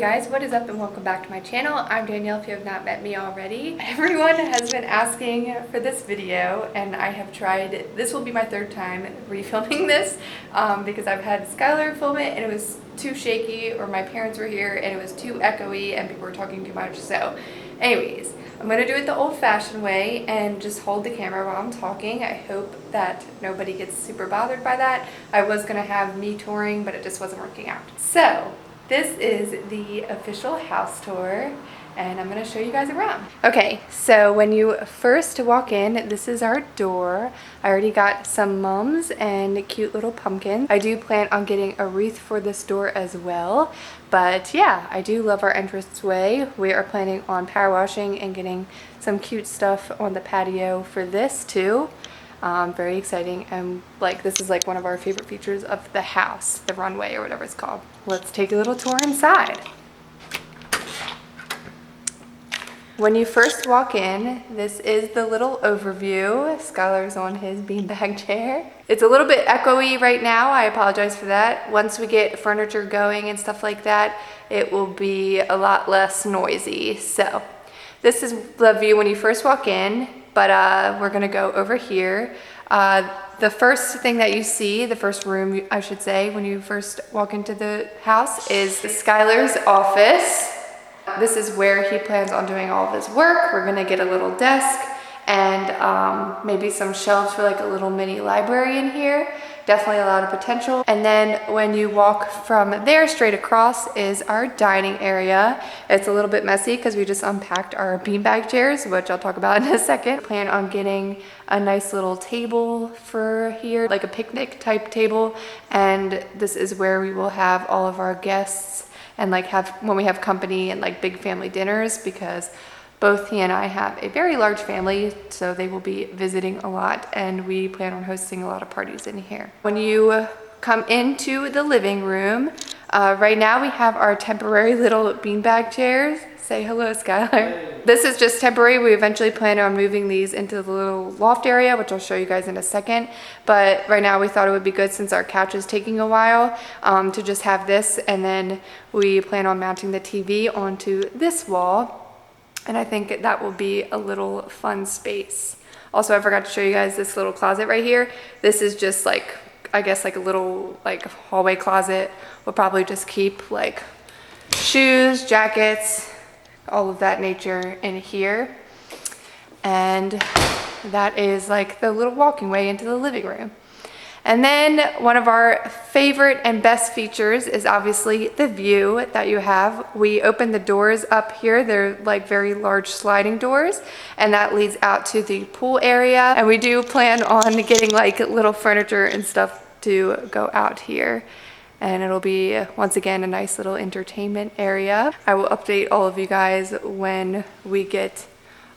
guys, what is up and welcome back to my channel. I'm Danielle if you have not met me already. Everyone has been asking for this video and I have tried, this will be my third time refilming this because I've had Skylar film it and it was too shaky, or my parents were here and it was too echoey and people were talking too much. So anyways, I'm going to do it the old-fashioned way and just hold the camera while I'm talking. I hope that nobody gets super bothered by that. I was going to have me touring, but it just wasn't working out. So this is the official house tour and I'm going to show you guys around. Okay, so when you first walk in, this is our door. I already got some mums and cute little pumpkins. I do plan on getting a wreath for this door as well. But yeah, I do love our entranceway. We are planning on power washing and getting some cute stuff on the patio for this too. Very exciting, and like this is like one of our favorite features of the house, the runway or whatever it's called. Let's take a little tour inside. When you first walk in, this is the little overview. Skylar's on his beanbag chair. It's a little bit echoey right now. I apologize for that. Once we get furniture going and stuff like that, it will be a lot less noisy. So this is the view when you first walk in, but we're gonna go over here. The first thing that you see, the first room, I should say, when you first walk into the house is Skylar's office. This is where he plans on doing all of his work. We're gonna get a little desk and maybe some shelves for like a little mini library in here. Definitely a lot of potential. And then when you walk from there straight across is our dining area. It's a little bit messy because we just unpacked our beanbag chairs, which I'll talk about in a second. Plan on getting a nice little table for here, like a picnic type table. And this is where we will have all of our guests and like when we have company and like big family dinners, because both he and I have a very large family, so they will be visiting a lot and we plan on hosting a lot of parties in here. When you come into the living room, right now we have our temporary little beanbag chairs. Say hello, Skylar. Hey. This is just temporary. We eventually plan on moving these into the little loft area, which I'll show you guys in a second. But right now we thought it would be good, since our couch is taking a while, to just have this, and then we plan on mounting the TV onto this wall. And I think that will be a little fun space. Also, I forgot to show you guys this little closet right here. This is just like, I guess like a little like hallway closet. We'll probably just keep like shoes, jackets, all of that nature in here. And that is like the little walking way into the living room. And then one of our favorite and best features is obviously the view that you have. We open the doors up here. They're like very large sliding doors, and that leads out to the pool area. And we do plan on getting like little furniture and stuff to go out here. And it'll be, once again, a nice little entertainment area. I will update all of you guys when we get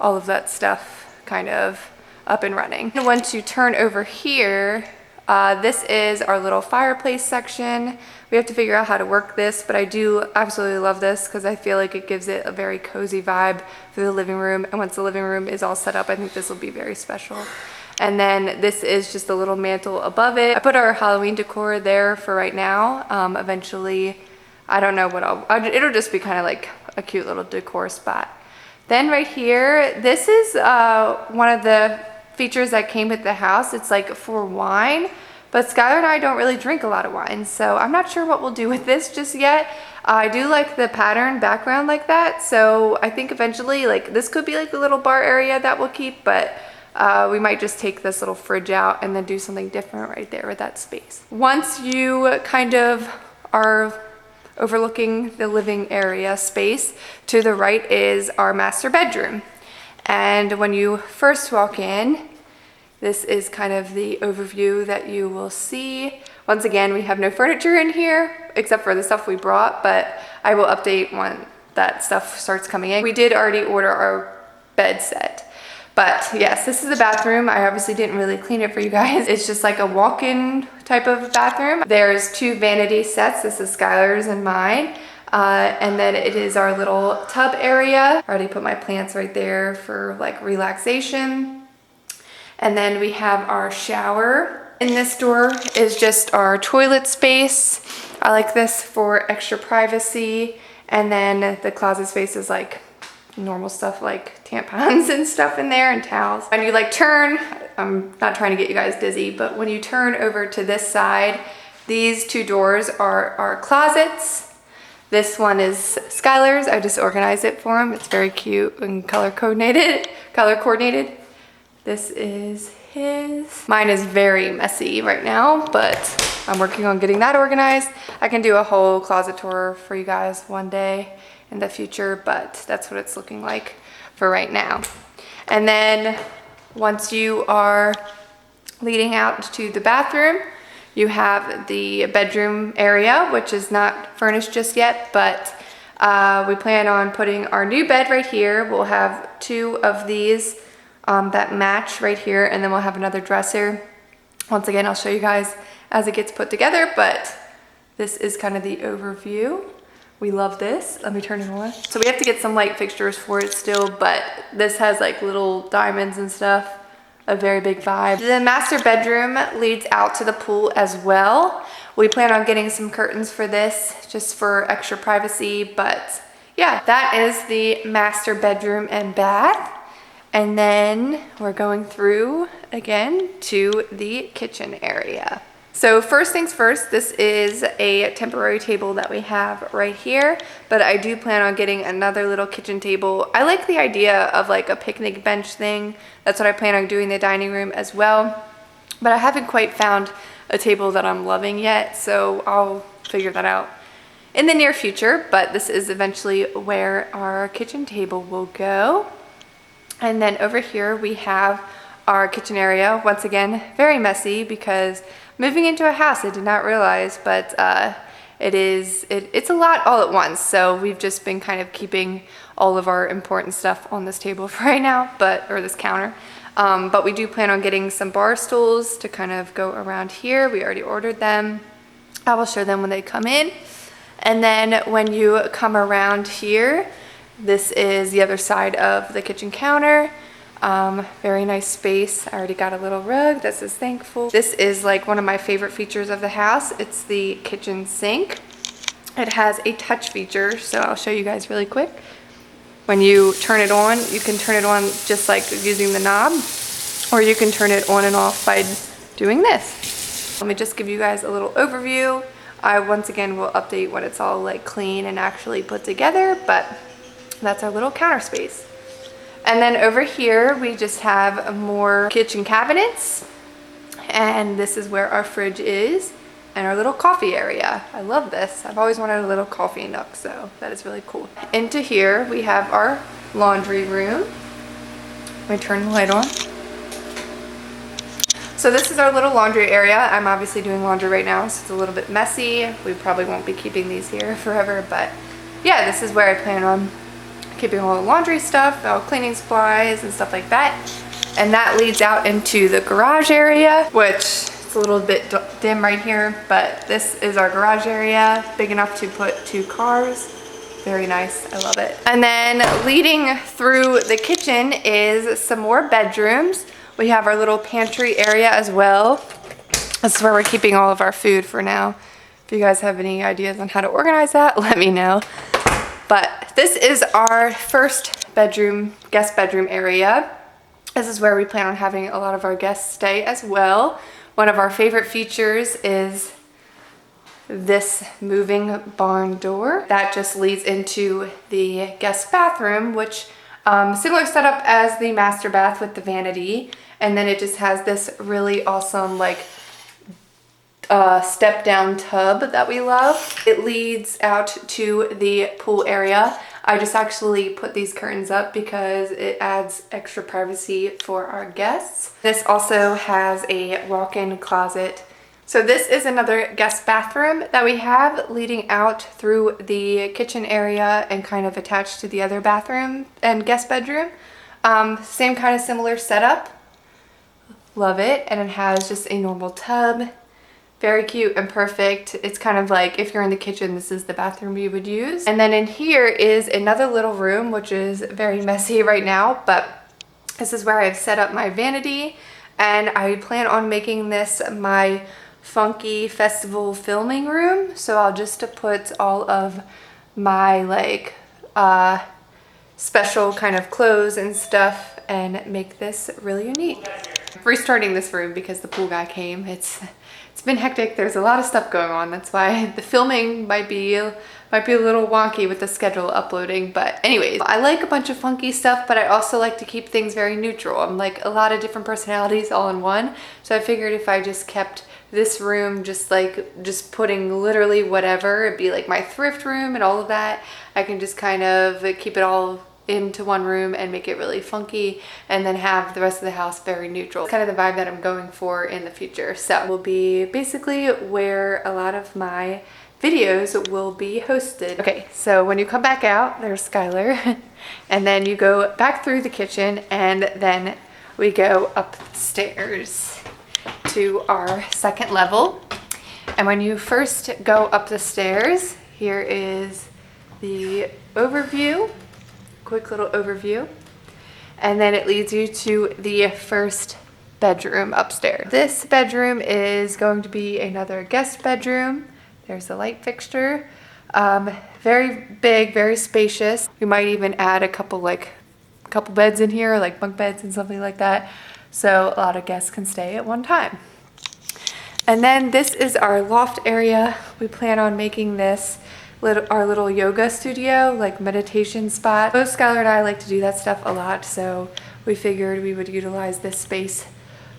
all of that stuff kind of up and running. And once you turn over here, this is our little fireplace section. We have to figure out how to work this, but I do absolutely love this because I feel like it gives it a very cozy vibe for the living room. And once the living room is all set up, I think this will be very special. And then this is just a little mantle above it. I put our Halloween decor there for right now. Eventually, I don't know what it'll just be kind of like a cute little decor spot. Then right here, this is one of the features that came with the house. It's like for wine, but Skylar and I don't really drink a lot of wine, so I'm not sure what we'll do with this just yet. I do like the pattern background like that, so I think eventually like this could be like a little bar area that we'll keep, but we might just take this little fridge out and then do something different right there with that space. Once you kind of are overlooking the living area space, to the right is our master bedroom. And when you first walk in, this is kind of the overview that you will see. Once again, we have no furniture in here except for the stuff we brought, but I will update when that stuff starts coming in. We did already order our bed set. But yes, this is the bathroom. I obviously didn't really clean it for you guys. It's just like a walk-in type of bathroom. There's two vanity sets. This is Skylar's and mine. And then it is our little tub area. I already put my plants right there for like relaxation. And then we have our shower. In this door is just our toilet space. I like this for extra privacy. And then the closet space is like normal stuff like tampons and stuff in there and towels. When you like turn, I'm not trying to get you guys dizzy, but when you turn over to this side, these two doors are our closets. This one is Skylar's. I just organized it for him. It's very cute and color coordinated. This is his. Mine is very messy right now, but I'm working on getting that organized. I can do a whole closet tour for you guys one day in the future, but that's what it's looking like for right now. And then once you are leading out to the bathroom, you have the bedroom area, which is not furnished just yet, but we plan on putting our new bed right here. We'll have two of these that match right here, and then we'll have another dresser. Once again, I'll show you guys as it gets put together, but this is kind of the overview. We love this. Let me turn it on. So we have to get some light fixtures for it still, but this has like little diamonds and stuff. A very big vibe. The master bedroom leads out to the pool as well. We plan on getting some curtains for this just for extra privacy, but yeah, that is the master bedroom and bath. And then we're going through again to the kitchen area. So first things first, this is a temporary table that we have right here, but I do plan on getting another little kitchen table. I like the idea of like a picnic bench thing. That's what I plan on doing in the dining room as well, but I haven't quite found a table that I'm loving yet, so I'll figure that out in the near future, but this is eventually where our kitchen table will go. And then over here we have our kitchen area. Once again, very messy because moving into a house, I did not realize, but it's a lot all at once. So we've just been kind of keeping all of our important stuff on this table for right now, or this counter. But we do plan on getting some bar stools to kind of go around here. We already ordered them. I will show them when they come in. And then when you come around here, this is the other side of the kitchen counter. Very nice space. I already got a little rug. This is thankful. This is like one of my favorite features of the house. It's the kitchen sink. It has a touch feature, so I'll show you guys really quick. When you turn it on, you can turn it on just like using the knob, or you can turn it on and off by doing this. Let me just give you guys a little overview. I once again will update when it's all like clean and actually put together, but that's our little counter space. And then over here, we just have more kitchen cabinets. And this is where our fridge is and our little coffee area. I love this. I've always wanted a little coffee nook, so that is really cool. Into here, we have our laundry room. Let me turn the light on. So this is our little laundry area. I'm obviously doing laundry right now, so it's a little bit messy. We probably won't be keeping these here forever, but yeah, this is where I plan on keeping all the laundry stuff, all cleaning supplies and stuff like that. And that leads out into the garage area, which is a little bit dim right here, but this is our garage area, big enough to put 2 cars. Very nice, I love it. And then leading through the kitchen is some more bedrooms. We have our little pantry area as well. This is where we're keeping all of our food for now. If you guys have any ideas on how to organize that, let me know. But this is our first bedroom, guest bedroom area. This is where we plan on having a lot of our guests stay as well. One of our favorite features is this moving barn door. That just leads into the guest bathroom, which similar setup as the master bath with the vanity. And then it just has this really awesome like step down tub that we love. It leads out to the pool area. I just actually put these curtains up because it adds extra privacy for our guests. This also has a walk-in closet. So this is another guest bathroom that we have leading out through the kitchen area and kind of attached to the other bathroom and guest bedroom. Same kind of similar setup. Love it. And it has just a normal tub. Very cute and perfect. It's kind of like if you're in the kitchen, this is the bathroom you would use. And then in here is another little room, which is very messy right now, but this is where I've set up my vanity, and I plan on making this my funky festival filming room. So I'll just put all of my like special kind of clothes and stuff and make this really unique. Restarting this room because the pool guy came. It's been hectic. There's a lot of stuff going on. That's why the filming might be a little wonky with the schedule uploading. But anyways, I like a bunch of funky stuff, but I also like to keep things very neutral. I'm like a lot of different personalities all in one. So I figured if I just kept this room just putting literally whatever, it'd be like my thrift room and all of that. I can just kind of keep it all into one room and make it really funky, and then have the rest of the house very neutral. It's kind of the vibe that I'm going for in the future. So it will be basically where a lot of my videos will be hosted. Okay, so when you come back out, there's Skylar, and then you go back through the kitchen, and then we go upstairs to our second level. And when you first go up the stairs, here is the overview. Quick little overview, and then it leads you to the first bedroom upstairs. This bedroom is going to be another guest bedroom. There's a light fixture. Very big, very spacious. We might even add a couple beds in here, like bunk beds and something like that, so a lot of guests can stay at one time. And then this is our loft area. We plan on making this our little yoga studio, like meditation spot. Both Skylar and I like to do that stuff a lot, so we figured we would utilize this space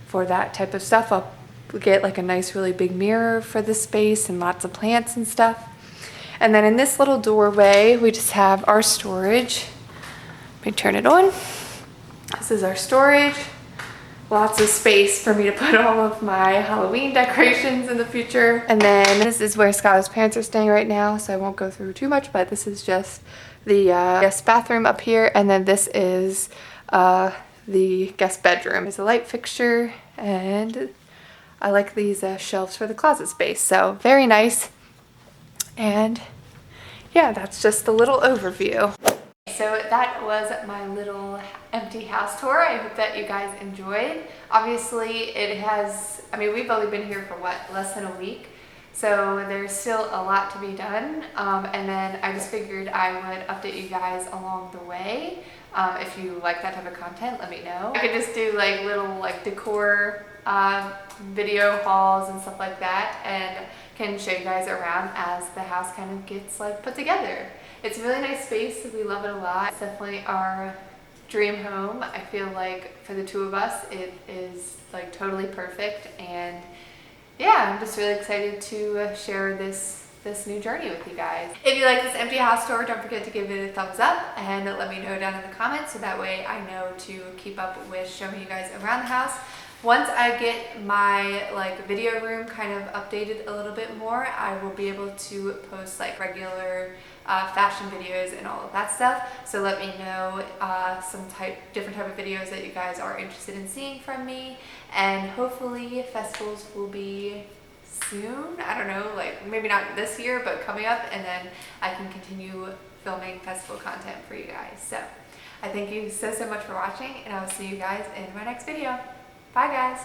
for that type of stuff. I'll get like a nice really big mirror for this space and lots of plants and stuff. And then in this little doorway we just have our storage. Let me turn it on. This is our storage. Lots of space for me to put all of my Halloween decorations in the future. And then this is where Skylar's parents are staying right now, so I won't go through too much, but this is just the guest bathroom up here, and then this is the guest bedroom. There's a light fixture, and I like these shelves for the closet space, so very nice. And yeah, that's just the little overview. So that was my little empty house tour. I hope that you guys enjoyed. Obviously it has, I mean, we've only been here for what, less than a week, so there's still a lot to be done. And then I just figured I would update you guys along the way. If you like that type of content, let me know. I could just do like little like decor video hauls and stuff like that, and can show you guys around as the house kind of gets like put together. It's a really nice space. We love it a lot. It's definitely our dream home. I feel like for the two of us, it is like totally perfect. And yeah, I'm just really excited to share this new journey with you guys. If you like this empty house tour, don't forget to give it a thumbs up and let me know down in the comments, so that way I know to keep up with showing you guys around the house. Once I get my like video room kind of updated a little bit more, I will be able to post like regular fashion videos and all of that stuff. So let me know different type of videos that you guys are interested in seeing from me, and hopefully festivals will be soon. I don't know, like maybe not this year, but coming up, and then I can continue filming festival content for you guys. So I thank you so much for watching, and I will see you guys in my next video. Bye guys.